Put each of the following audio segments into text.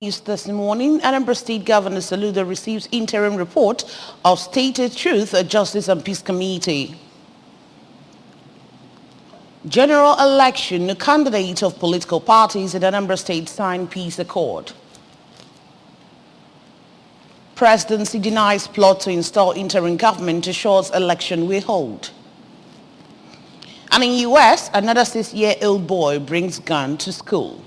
This morning, Anambra State Governor Saludo receives interim report of State Truth, Justice and Peace Committee. General election, candidates of political parties in Anambra State sign peace accord. Presidency denies plot to install interim government assures election will hold. And in U.S., another 6-year-old boy brings gun to school.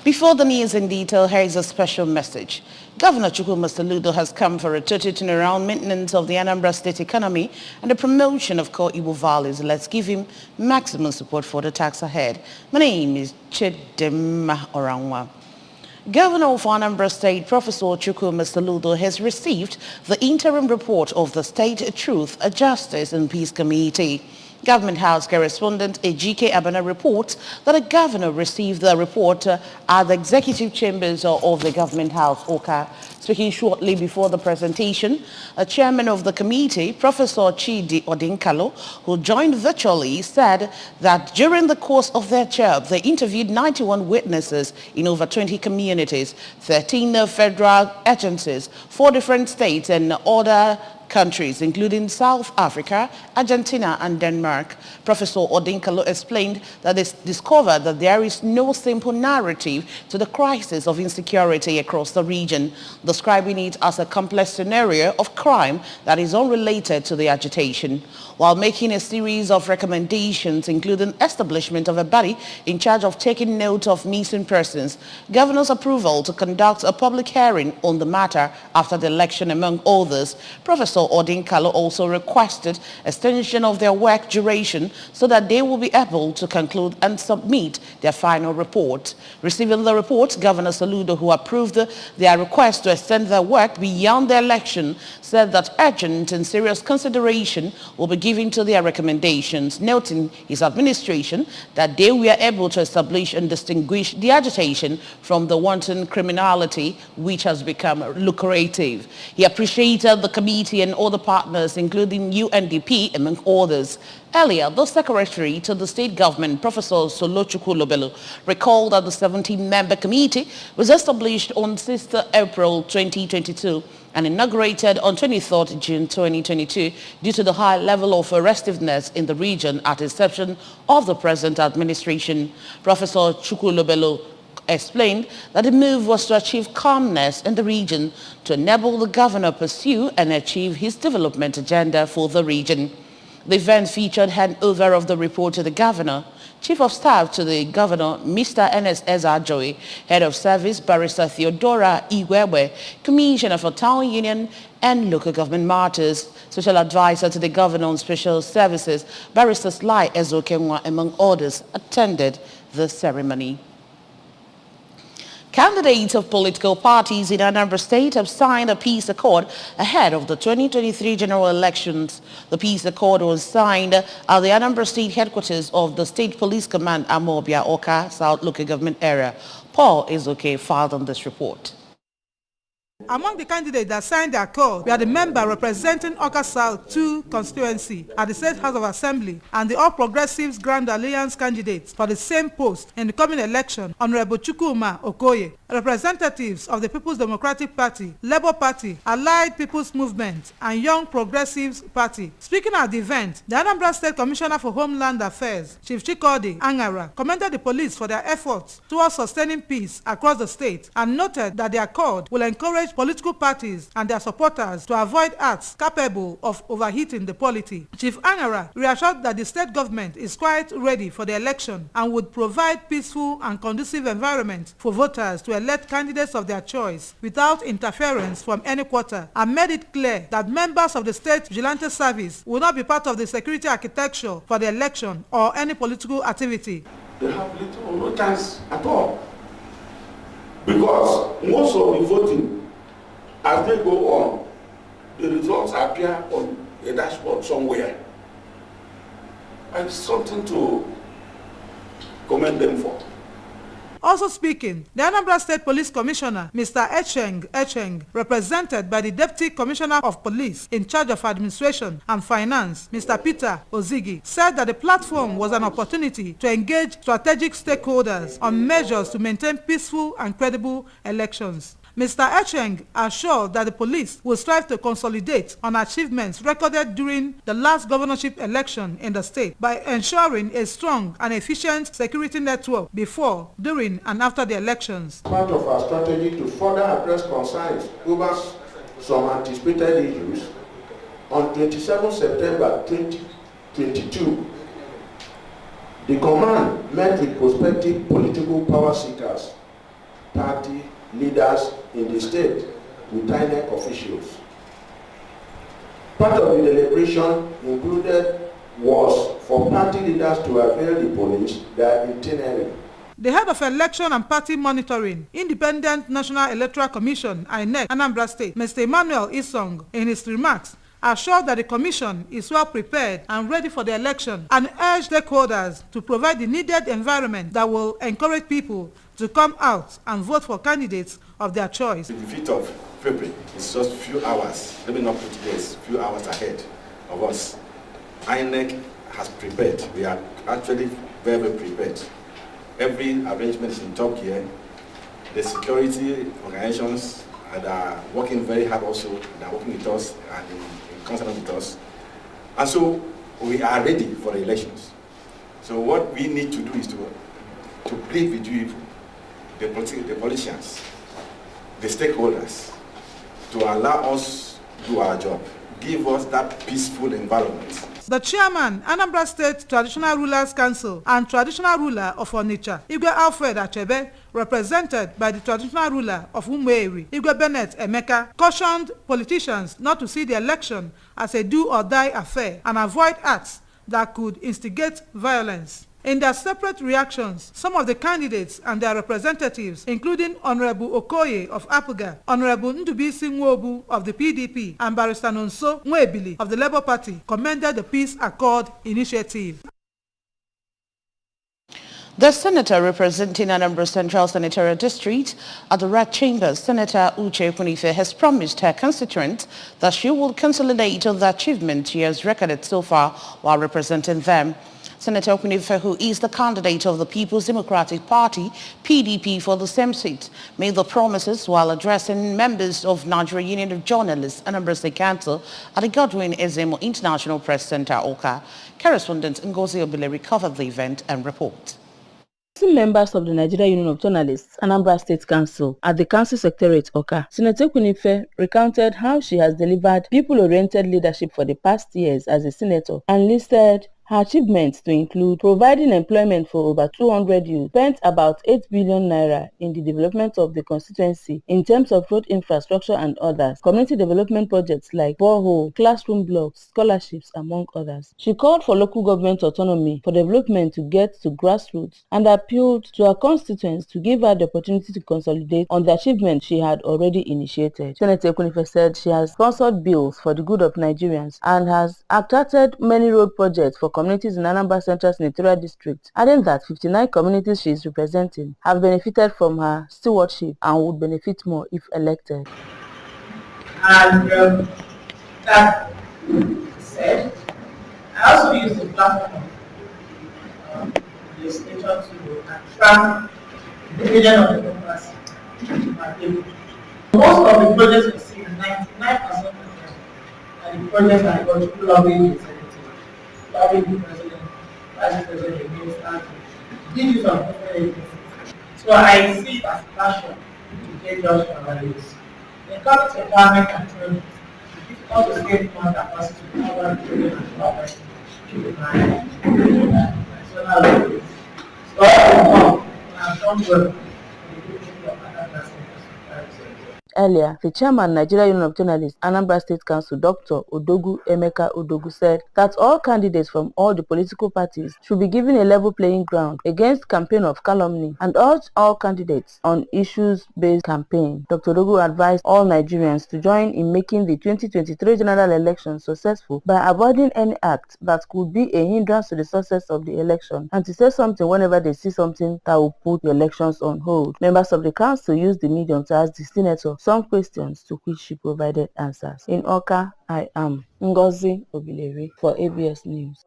Before the news in detail, here is a special message. Governor Chukwuma Soludo has come for a total turnaround maintenance of the Anambra State economy and the promotion of core Igbo values. Let's give him maximum support for the task ahead. My name is Chidema Oranwa. Governor of Anambra State, Professor Chukwuma Soludo, has received the interim report of the State Truth, Justice and Peace Committee. Government House correspondent Ejike Abana reports that the governor received the report at the executive chambers of the Government House, Oka. Speaking shortly before the presentation, a chairman of the committee, Professor Chidi Odinkalo, who joined virtually, said that during the course of their job, they interviewed 91 witnesses in over 20 communities, 13 federal agencies, 4 different states and other countries, including South Africa, Argentina, and Denmark. Professor Odinkalo explained that they discovered that there is no simple narrative to the crisis of insecurity across the region, describing it as a complex scenario of crime that is unrelated to the agitation, while making a series of recommendations, including establishment of a body in charge of taking note of missing persons, governor's approval to conduct a public hearing on the matter after the election, among others. Professor Odinkalo also requested extension of their work duration so that they will be able to conclude and submit their final report. Receiving the report, Governor Saludo, who approved their request to extend their work beyond the election, said that urgent and serious consideration will be given to their recommendations, noting his administration that they were able to establish and distinguish the agitation from the wanton criminality which has become lucrative. He appreciated the committee and other partners, including UNDP, among others. Earlier, the secretary to the state government, Professor Solochukwu Lobelu, recalled that the 17-member committee was established on 6th April 2022 and inaugurated on 23rd June 2022 due to the high level of restiveness in the region at the inception of the present administration. Professor Chukwu Lobelu explained that the move was to achieve calmness in the region to enable the governor pursue and achieve his development agenda for the region. The event featured handover of the report to the governor, Chief of Staff to the Governor, Mr. Ernest Ezajoy, Head of Service, Barrister Theodora Iwewe, Commissioner for Town Union and Local Government Matters, Special Advisor to the Governor on Special Services, Barrister Sly Ezokenwa, among others, attended the ceremony. Candidates of political parties in Anambra State have signed a peace accord ahead of the 2023 general elections. The peace accord was signed at the Anambra State headquarters of the State Police Command, Amobia, Oka, South Local Government Area. Paul Izoke filed on this report. Among the candidates that signed the accord were the member representing Oka South 2 constituency at the State House of Assembly and the All Progressives Grand Alliance candidates for the same post in the coming election, Honorable Chukwuma Okoye, representatives of the People's Democratic Party, Labour Party, Allied People's Movement, and Young Progressives Party. Speaking at the event, the Anambra State Commissioner for Homeland Affairs, Chief Chikodi Angara, commended the police for their efforts towards sustaining peace across the state and noted that the accord will encourage political parties and their supporters to avoid acts capable of overheating the polity. Chief Angara reassured that the state government is quite ready for the election and would provide peaceful and conducive environment for voters to elect candidates of their choice without interference from any quarter, and made it clear that members of the state vigilante service will not be part of the security architecture for the election or any political activity. They have little or no chance at all, because most of the voting, as they go on, the results appear on a dashboard somewhere. And it's something to commend them for. Also speaking, the Anambra State Police Commissioner, Mr. Echeng, represented by the Deputy Commissioner of Police in charge of Administration and Finance, Mr. Peter Ozigi, said that the platform was an opportunity to engage strategic stakeholders on measures to maintain peaceful and credible elections. Mr. Echeng assured that the police will strive to consolidate on achievements recorded during the last governorship election in the state by ensuring a strong and efficient security network before, during, and after the elections. Part of our strategy to further address concerns over some anticipated issues, on 27 September 2022, the command met with prospective political power seekers, party leaders in the state with INEC officials. Part of the deliberation included was for party leaders to avail the police their itinerary. The head of Election and Party Monitoring, Independent National Electoral Commission, INEC, Anambra State, Mr. Emmanuel Isong, in his remarks, assured that the Commission is well prepared and ready for the election and urged stakeholders to provide the needed environment that will encourage people to come out and vote for candidates of their choice. The 5th of February is just a few hours, let me not put days, few hours ahead of us. INEC has prepared. We are actually very, very prepared. Every arrangement is in top gear. The security organizations are working very hard also. They are working with us and in concert with us. And so we are ready for the elections. So what we need to do is to plead with you, the politicians, the stakeholders, to allow us to do our job. Give us that peaceful environment. The chairman, Anambra State Traditional Rulers Council and traditional ruler of Onitsha, Igwe Alfred Achebe, represented by the traditional ruler of Umueri, Igwe Bennett Emeka, cautioned politicians not to see the election as a do-or-die affair and avoid acts that could instigate violence. In their separate reactions, some of the candidates and their representatives, including Honorable Okoye of Apuga, Honorable Ndubisi Nwobu of the PDP, and Barrister Nonso Nwebili of the Labour Party, commended the Peace Accord initiative. The senator representing Anambra Central Senatorial District at the Red Chambers, Senator Uche Ekwunife, has promised her constituents that she will consolidate on the achievements she has recorded so far while representing them. Senator Ekwunife, who is the candidate of the People's Democratic Party, PDP, for the same seat, made the promises while addressing members of Nigeria Union of Journalists, Anambra State Council, at the Godwin Ezemo International Press Center, Oka. Correspondent Ngozi Obileri covered the event and report. Members of the Nigeria Union of Journalists, Anambra State Council, at the Council Secretariat, Oka, Senator Ekwunife recounted how she has delivered people-oriented leadership for the past years as a senator and listed her achievements to include providing employment for over 200 youth, spent about 8 billion naira in the development of the constituency in terms of road infrastructure and others, community development projects like borehole, classroom blocks, scholarships, among others. She called for local government autonomy for development to get to grassroots and appealed to her constituents to give her the opportunity to consolidate on the achievements she had already initiated. Senator Ekwunife said she has sponsored bills for the good of Nigerians and has attracted many road projects for communities in Anambra Central Senatorial District, adding that 59 communities she is representing have benefited from her stewardship and would benefit more if elected. And that said, I also use the platform the station to attract the vision of the democracy to my people. Most of the projects we see, 99% of them are the projects that got to lobbying the lobbying the president, vice president, the minister, did use of different agencies. So I see it as passion to take judge for our youth. When it comes to empowerment and training, it's difficult to get more capacity to cover the training and development to my national level. So all in all, I've done well. Earlier, the chairman, Nigeria Union of Journalists, Anambra State Council, Dr. Odogu Emeka Odogu, said that all candidates from all the political parties should be given a level playing ground against campaign of calumny and urged all candidates on issues-based campaign. Dr. Odogu advised all Nigerians to join in making the 2023 general election successful by avoiding any act that could be a hindrance to the success of the election and to say something whenever they see something that will put the elections on hold. Members of the council used the medium to ask the senator some questions to which she provided answers. In Awka, I am Ngozi Obileri for ABS News.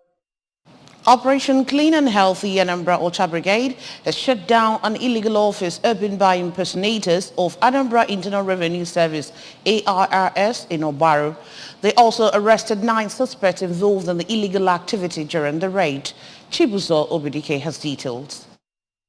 Operation Clean and Healthy Anambra Ocha Brigade has shut down an illegal office opened by impersonators of Anambra Internal Revenue Service AIRS in Obaru. They also arrested 9 suspects involved in the illegal activity during the raid. Chibuzo Obidike has details.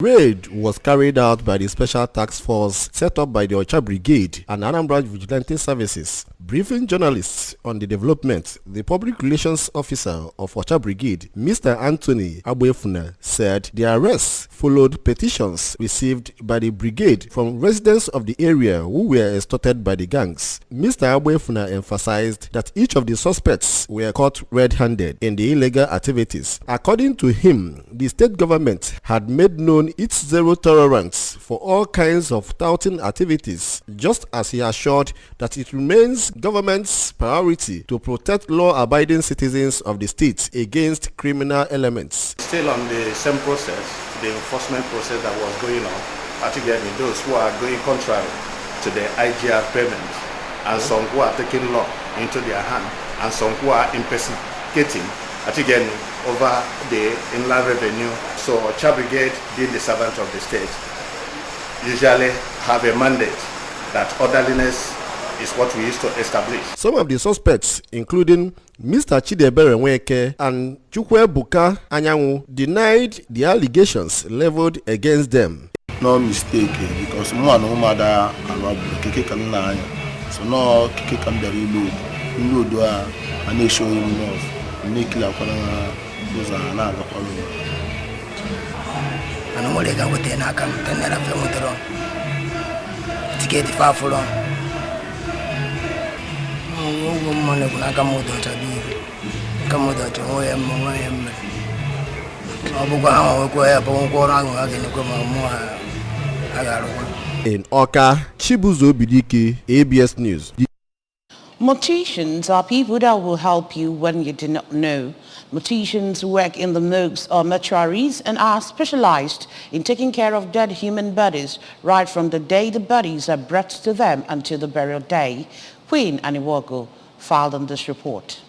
Raid was carried out by the Special Task Force set up by the Ocha Brigade and Anambra Vigilante Services. Briefing journalists on the development, the Public Relations Officer of Ocha Brigade, Mr. Anthony Abuefuna, said the arrests followed petitions received by the brigade from residents of the area who were extorted by the gangs. Mr. Abuefuna emphasized that each of the suspects were caught red-handed in the illegal activities. According to him, the state government had made known its zero tolerance for all kinds of touting activities, just as he assured that it remains government's priority to protect law-abiding citizens of the state against criminal elements. Still on the same process, the enforcement process that was going on, particularly those who are going contrary to the IGR payments, and some who are taking law into their hand, and some who are impersonating, particularly over the inland revenue. So Ocha Brigade, being the servant of the state, usually have a mandate that orderliness is what we used to establish. Some of the suspects, including Mr. Chidebere Nweke and Chukwuebuka Anyanwu, denied the allegations leveled against them. No mistake, because one woman that keke kan na so no keke kan dari load do and show him off make la kwana those are na ga kwalo ana mo le ga wote na kam tenera fe motoro ticket fa fulo mo mo le kuna ka moto tabi ka moto to o em mo em abu ga ko ya po ko ra ga ke ko mo in Awka, Chibuzo Obidike, ABS News. Morticians are people that will help you when you do not know. Morticians work in the morgues or mortuaries and are specialized in taking care of dead human bodies right from the day the bodies are brought to them until the burial day. Queen Aniwogo filed on this report.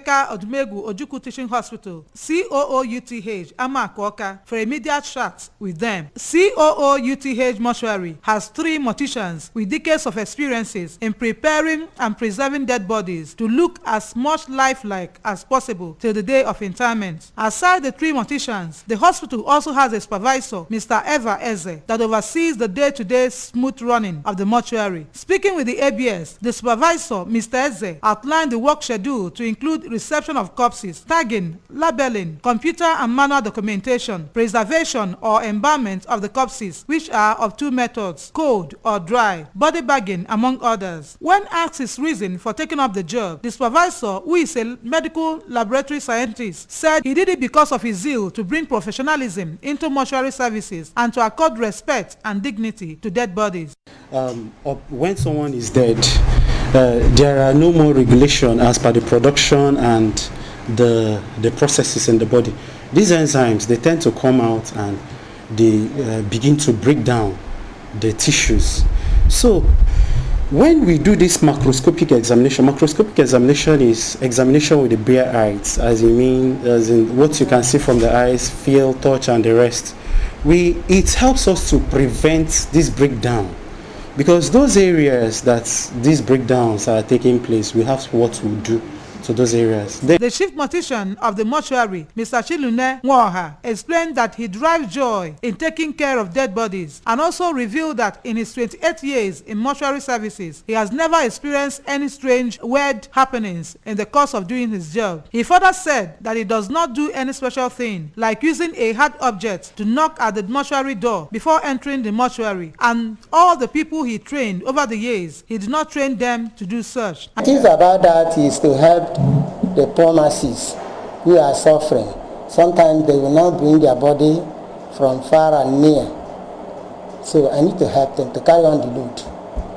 Odumegu Ojukwu Teaching Hospital, COOUTH, Amakoka, for immediate chat with them. COOUTH Mortuary has 3 morticians with decades of experiences in preparing and preserving dead bodies to look as much lifelike as possible till the day of interment. Aside the 3 morticians, the hospital also has a supervisor, Mr. Eva Eze, that oversees the day-to-day smooth running of the mortuary. Speaking with the ABS, the supervisor, Mr. Eze, outlined the work schedule to include reception of corpses, tagging, labeling, computer and manual documentation, preservation or embalmment of the corpses, which are of 2 methods, cold or dry, body bagging, among others. When asked his reason for taking up the job, the supervisor, who is a medical laboratory scientist, said he did it because of his zeal to bring professionalism into mortuary services and to accord respect and dignity to dead bodies. When someone is dead, there are no more regulation as per the production and the processes in the body. These enzymes, they tend to come out and they begin to break down the tissues. So when we do this macroscopic examination is examination with the bare eyes, as in what you can see from the eyes, feel, touch and the rest. It helps us to prevent this breakdown. Because those areas that these breakdowns are taking place, we have what we do to those areas. The chief mortician of the mortuary, Mr. Chilune Nwaoha, explained that he derives joy in taking care of dead bodies and also revealed that in his 28 years in mortuary services, he has never experienced any strange, weird happenings in the course of doing his job. He further said that he does not do any special thing, like using a hard object to knock at the mortuary door before entering the mortuary, and all the people he trained over the years, he did not train them to do such. It is about that is to help the poor masses who are suffering. Sometimes they will not bring their body from far and near. So I need to help them to carry on the load.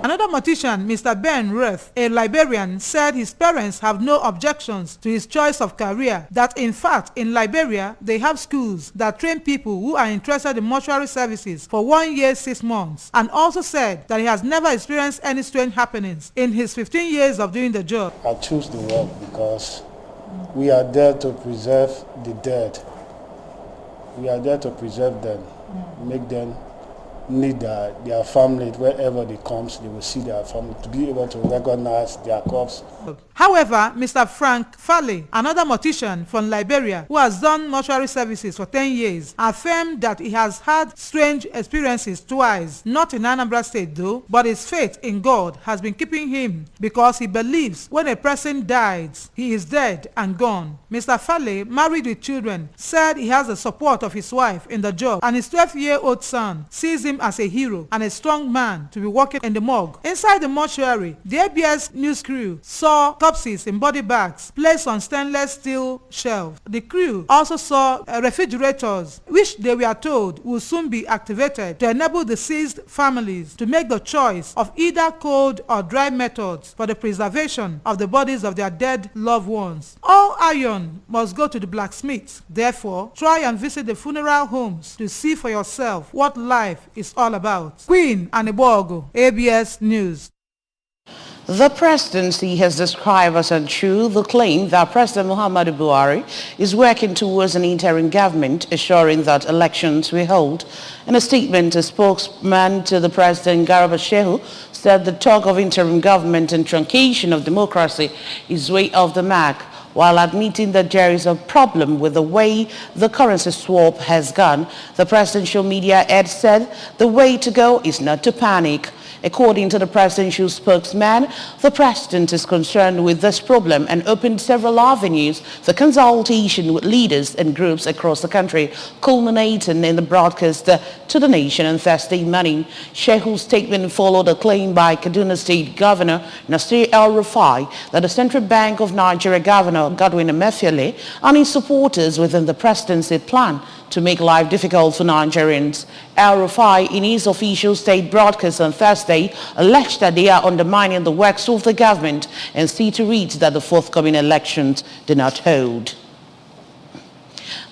Another mortician, Mr. Ben Ruth, a Liberian, said his parents have no objections to his choice of career, that in fact in Liberia they have schools that train people who are interested in mortuary services for 1 year 6 months, and also said that he has never experienced any strange happenings in his 15 years of doing the job. I choose the work because we are there to preserve the dead. We are there to preserve them, make them need their family, wherever they come, they will see their family, to be able to recognize their corpse. However, Mr. Frank Fale, another mortician from Liberia who has done mortuary services for 10 years, affirmed that he has had strange experiences twice, not in Anambra State though, but his faith in God has been keeping him because he believes when a person dies, he is dead and gone. Mr. Fale, married with children, said he has the support of his wife in the job, and his 12-year-old son sees him as a hero and a strong man to be working in the morgue. Inside the mortuary, the ABS news crew saw corpses in body bags placed on stainless steel shelves. The crew also saw refrigerators, which they were told will soon be activated to enable deceased families to make the choice of either cold or dry methods for the preservation of the bodies of their dead loved ones. All iron must go to the blacksmith. Therefore, try and visit the funeral homes to see for yourself what life is all about. Queen Anibogo, ABS News. The presidency has described as untrue the claim that President Muhammadu Buhari is working towards an interim government, assuring that elections will hold. In a statement, a spokesman to the president, Garba Shehu, said the talk of interim government and truncation of democracy is way off the mark, while admitting that there is a problem with the way the currency swap has gone. The presidential media head said the way to go is not to panic. According to the presidential spokesman, the president is concerned with this problem and opened several avenues for consultation with leaders and groups across the country, culminating in the broadcast to the nation on Thursday morning. Shehu's statement followed a claim by Kaduna State Governor Nasir El-Rufai that the Central Bank of Nigeria Governor Godwin Emefiele and his supporters within the presidency plan to make life difficult for Nigerians. El-Rufai, in his official state broadcast on Thursday, alleged that they are undermining the works of the government and see to it that the forthcoming elections do not hold.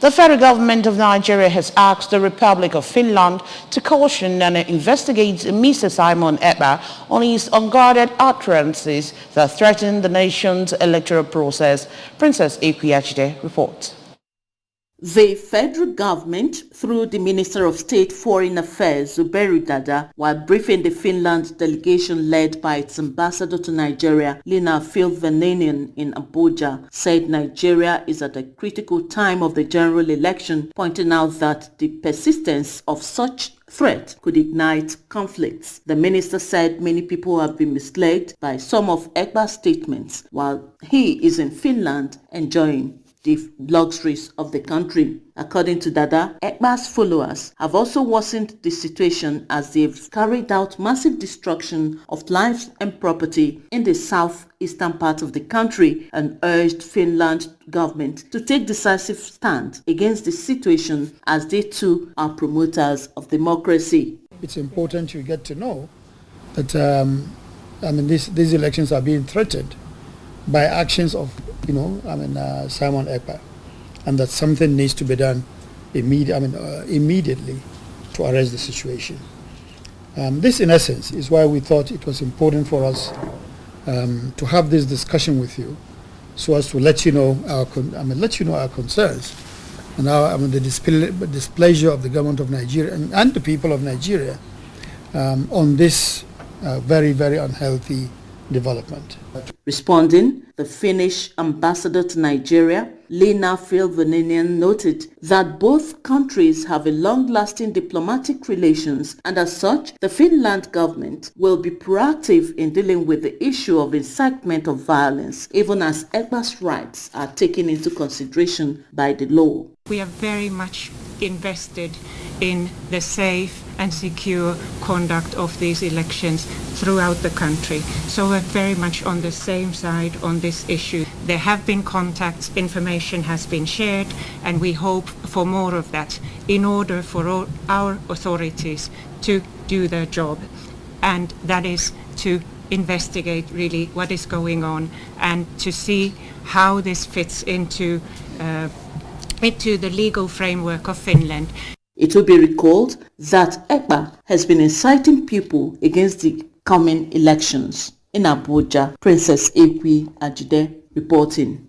The federal government of Nigeria has asked the Republic of Finland to caution and investigate Mr. Simon Ekpa on his unguarded utterances that threaten the nation's electoral process. Princess Equiachide reports. The federal government, through the Minister of State Foreign Affairs, Zuberi Dada, while briefing the Finland delegation led by its ambassador to Nigeria, Lina Filvenanian in Abuja, said Nigeria is at a critical time of the general election, pointing out that the persistence of such threat could ignite conflicts. The minister said many people have been misled by some of Ekpa's statements while he is in Finland enjoying the luxuries of the country. According to Dada, Ekpa's followers have also worsened the situation as they've carried out massive destruction of lives and property in the southeastern part of the country and urged Finland government to take decisive stand against the situation as they too are promoters of democracy. It's important you get to know that these elections are being threatened by actions of Simon Ekpa, and that something needs to be done immediately to arrest the situation. This, in essence, is why we thought it was important for us to have this discussion with you, so as to let you know our concerns and the displeasure of the government of Nigeria and the people of Nigeria on this very, very unhealthy development. Responding, the Finnish ambassador to Nigeria, Lena Filveninian, noted that both countries have a long-lasting diplomatic relations, and as such, the Finland government will be proactive in dealing with the issue of incitement of violence, even as Egba's rights are taken into consideration by the law. We are very much invested in the safe and secure conduct of these elections throughout the country. So we're very much on the same side on this issue. There have been contacts, information has been shared, and we hope for more of that in order for all our authorities to do their job. And that is to investigate really what is going on and to see how this fits into the legal framework of Finland. It will be recalled that Egba has been inciting people against the coming elections. In Abuja, Princess Ekwi Ajide reporting.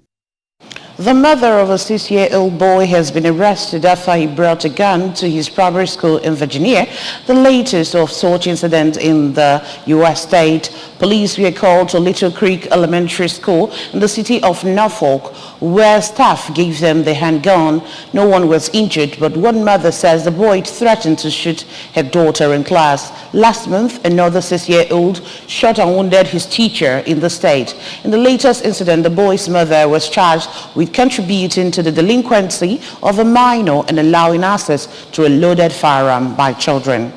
The mother of a 6-year-old boy has been arrested after he brought a gun to his primary school in Virginia, the latest of such incidents in the U.S. state. Police were called to Little Creek Elementary School in the city of Norfolk, where staff gave them the handgun. No one was injured, but one mother says the boy threatened to shoot her daughter in class. Last month, another 6-year-old shot and wounded his teacher in the state. In the latest incident, the boy's mother was charged with contributing to the delinquency of a minor and allowing access to a loaded firearm by children.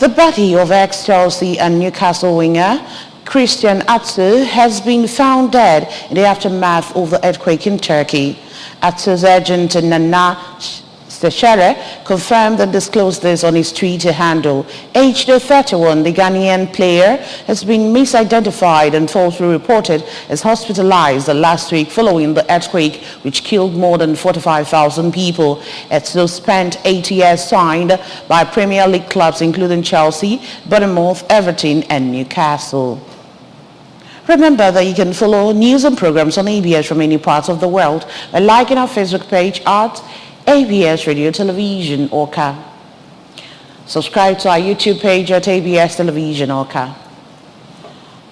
The body of ex-Chelsea and Newcastle winger Christian Atsu has been found dead in the aftermath of the earthquake in Turkey. Atsu's agent Nana Sechere confirmed and disclosed this on his Twitter handle. Aged 31, the Ghanaian player has been misidentified and falsely reported as hospitalized last week following the earthquake which killed more than 45,000 people. Atsu spent 8 years signed by Premier League clubs including Chelsea, Bournemouth, Everton and Newcastle. Remember that you can follow news and programs on ABS from any part of the world by liking our Facebook page at ABS Radio Television Orca. Subscribe to our YouTube page at ABS Television Orca.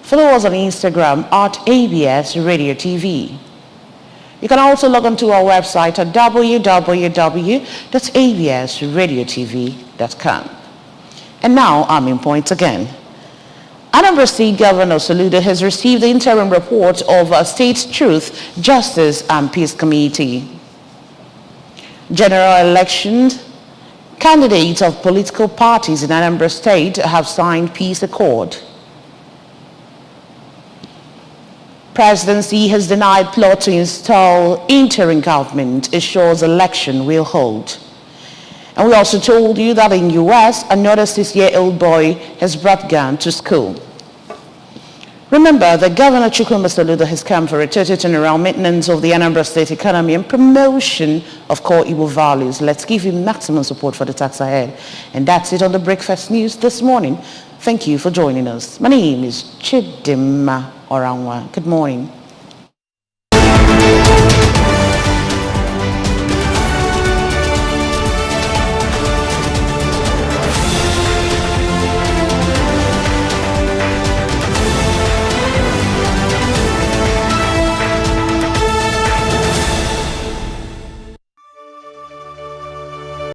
Follow us on Instagram at ABS Radio TV. You can also log on to our website at www.absradiotv.com. And now I'm in point again. Anambra State Governor Soludo has received the interim report of a State Truth, Justice and Peace Committee. General elections, candidates of political parties in Anambra State have signed peace accord. Presidency has denied plot to install interim government, assures election will hold. And we also told you that in U.S., another 6-year-old boy has brought gun to school. Remember that Governor Chukwuma Soludo has come for a total turnaround maintenance of the Anambra State economy and promotion of core Igbo values. Let's give him maximum support for the task ahead. And that's it on the Breakfast News this morning. Thank you for joining us. My name is Chidimma Oranwa. Good morning.